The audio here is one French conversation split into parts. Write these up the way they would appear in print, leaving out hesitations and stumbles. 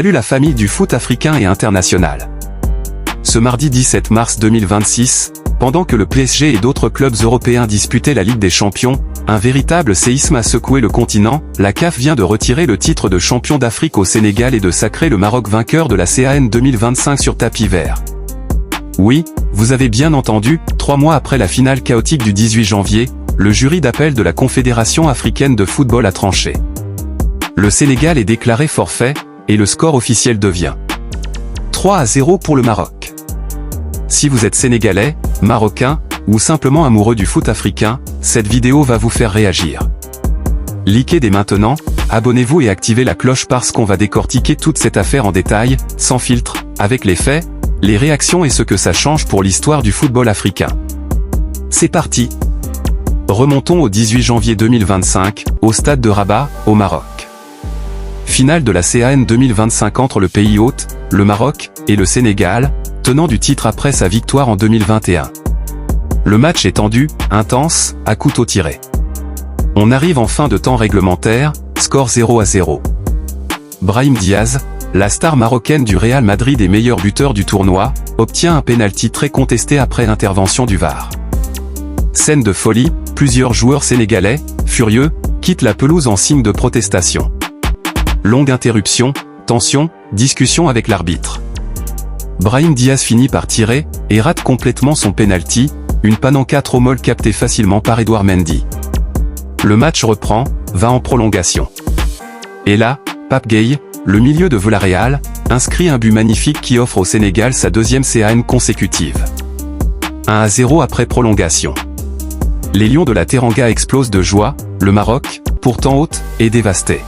Salut la famille du foot africain et international. Ce mardi 17 mars 2026, pendant que le PSG et d'autres clubs européens disputaient la Ligue des Champions, un véritable séisme a secoué le continent. La CAF vient de retirer le titre de champion d'Afrique au Sénégal et de sacrer le Maroc vainqueur de la CAN 2025 sur tapis vert. Oui, vous avez bien entendu, 3 mois après la finale chaotique du 18 janvier, le jury d'appel de la Confédération africaine de football a tranché. Le Sénégal est déclaré forfait, et le score officiel devient 3-0 pour le Maroc. Si vous êtes sénégalais, marocain, ou simplement amoureux du foot africain, cette vidéo va vous faire réagir. Likez dès maintenant, abonnez-vous et activez la cloche parce qu'on va décortiquer toute cette affaire en détail, sans filtre, avec les faits, les réactions et ce que ça change pour l'histoire du football africain. C'est parti! Remontons au 18 janvier 2025, au stade de Rabat, au Maroc. Finale de la CAN 2025 entre le pays hôte, le Maroc, et le Sénégal, tenant du titre après sa victoire en 2021. Le match est tendu, intense, à couteau tiré. On arrive en fin de temps réglementaire, score 0-0. Brahim Diaz, la star marocaine du Real Madrid et meilleur buteur du tournoi, obtient un pénalty très contesté après intervention du VAR. Scène de folie, plusieurs joueurs sénégalais, furieux, quittent la pelouse en signe de protestation. Longue interruption, tension, discussion avec l'arbitre. Brahim Diaz finit par tirer, et rate complètement son penalty, une panne en 4 au molle captée facilement par Edouard Mendy. Le match reprend, va en prolongation. Et là, Pape Gueye, le milieu de Villarreal, inscrit un but magnifique qui offre au Sénégal sa deuxième CAN consécutive. 1-0 après prolongation. Les Lions de la Teranga explosent de joie, le Maroc, pourtant hôte, est dévasté.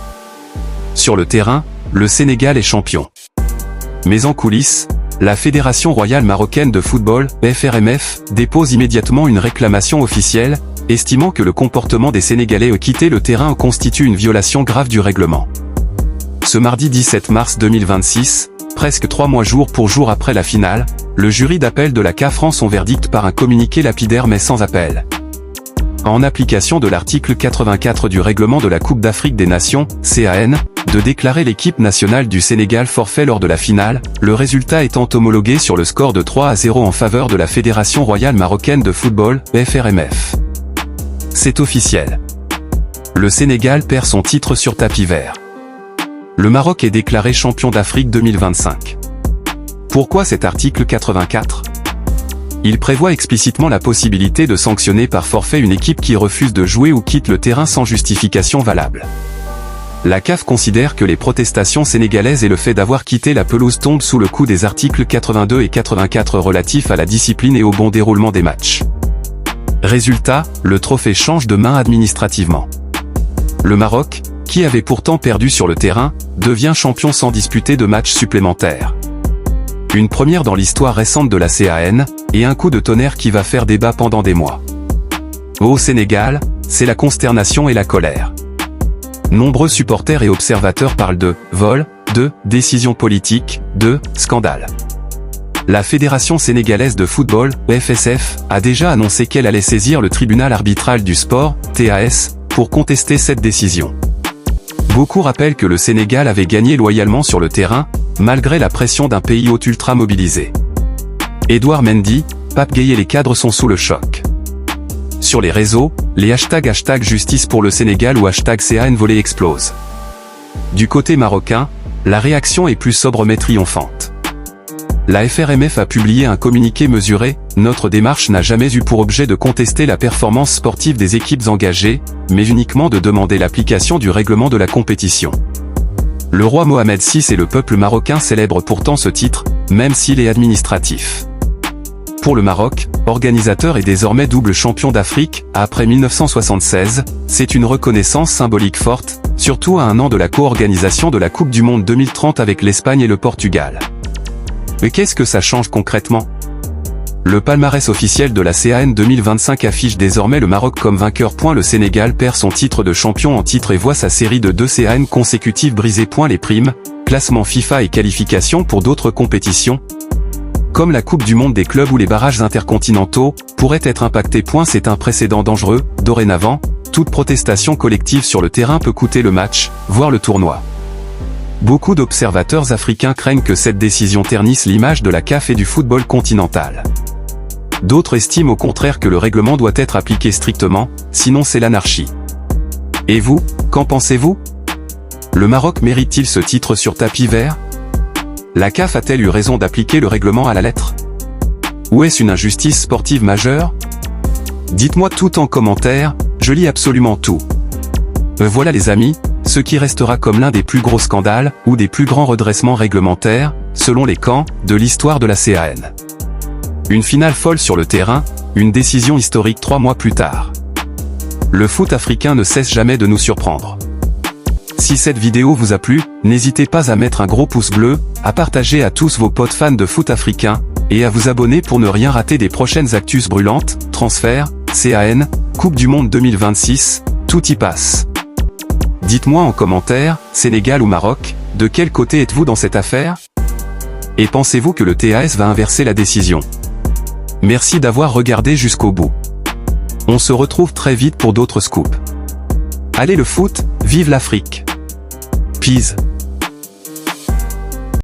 Sur le terrain, le Sénégal est champion. Mais en coulisses, la Fédération royale marocaine de football, FRMF, dépose immédiatement une réclamation officielle, estimant que le comportement des Sénégalais quitté le terrain constitue une violation grave du règlement. Ce mardi 17 mars 2026, presque 3 mois jour pour jour après la finale, le jury d'appel de la CAF rend son verdict par un communiqué lapidaire mais sans appel. En application de l'article 84 du règlement de la Coupe d'Afrique des Nations, CAN, de déclarer l'équipe nationale du Sénégal forfait lors de la finale, le résultat étant homologué sur le score de 3-0 en faveur de la Fédération royale marocaine de football, FRMF. C'est officiel. Le Sénégal perd son titre sur tapis vert. Le Maroc est déclaré champion d'Afrique 2025. Pourquoi cet article 84 ? Il prévoit explicitement la possibilité de sanctionner par forfait une équipe qui refuse de jouer ou quitte le terrain sans justification valable. La CAF considère que les protestations sénégalaises et le fait d'avoir quitté la pelouse tombent sous le coup des articles 82 et 84 relatifs à la discipline et au bon déroulement des matchs. Résultat, le trophée change de main administrativement. Le Maroc, qui avait pourtant perdu sur le terrain, devient champion sans disputer de matchs supplémentaires. Une première dans l'histoire récente de la CAN, et un coup de tonnerre qui va faire débat pendant des mois. Au Sénégal, c'est la consternation et la colère. Nombreux supporters et observateurs parlent de « vol », de « décision politique », de « scandale ». La Fédération sénégalaise de football, FSF, a déjà annoncé qu'elle allait saisir le tribunal arbitral du sport, TAS, pour contester cette décision. Beaucoup rappellent que le Sénégal avait gagné loyalement sur le terrain, malgré la pression d'un pays hôte ultra mobilisé. Edouard Mendy, Pape Gueye et les cadres sont sous le choc. Sur les réseaux, les hashtags justice pour le Sénégal ou #CAN volé explosent. Du côté marocain, la réaction est plus sobre mais triomphante. La FRMF a publié un communiqué mesuré, notre démarche n'a jamais eu pour objet de contester la performance sportive des équipes engagées, mais uniquement de demander l'application du règlement de la compétition. Le roi Mohamed VI et le peuple marocain célèbrent pourtant ce titre, même s'il est administratif. Pour le Maroc, organisateur et désormais double champion d'Afrique, après 1976, c'est une reconnaissance symbolique forte, surtout à un an de la co-organisation de la Coupe du Monde 2030 avec l'Espagne et le Portugal. Mais qu'est-ce que ça change concrètement ? Le palmarès officiel de la CAN 2025 affiche désormais le Maroc comme vainqueur. Le Sénégal perd son titre de champion en titre et voit sa série de 2 CAN consécutives brisée. Les primes, classement FIFA et qualifications pour d'autres compétitions, comme la Coupe du Monde des clubs ou les barrages intercontinentaux, pourraient être impactés. C'est un précédent dangereux. Dorénavant, toute protestation collective sur le terrain peut coûter le match, voire le tournoi. Beaucoup d'observateurs africains craignent que cette décision ternisse l'image de la CAF et du football continental. D'autres estiment au contraire que le règlement doit être appliqué strictement, sinon c'est l'anarchie. Et vous, qu'en pensez-vous? Le Maroc mérite-t-il ce titre sur tapis vert? La CAF a-t-elle eu raison d'appliquer le règlement à la lettre? Ou est-ce une injustice sportive majeure? Dites-moi tout en commentaire, je lis absolument tout. Voilà les amis, ce qui restera comme l'un des plus gros scandales, ou des plus grands redressements réglementaires, selon les camps, de l'histoire de la CAN. Une finale folle sur le terrain, une décision historique 3 mois plus tard. Le foot africain ne cesse jamais de nous surprendre. Si cette vidéo vous a plu, n'hésitez pas à mettre un gros pouce bleu, à partager à tous vos potes fans de foot africain, et à vous abonner pour ne rien rater des prochaines actus brûlantes, transferts, CAN, Coupe du Monde 2026, tout y passe. Dites-moi en commentaire, Sénégal ou Maroc, de quel côté êtes-vous dans cette affaire? Et pensez-vous que le TAS va inverser la décision? Merci d'avoir regardé jusqu'au bout. On se retrouve très vite pour d'autres scoops. Allez le foot, vive l'Afrique! Peace.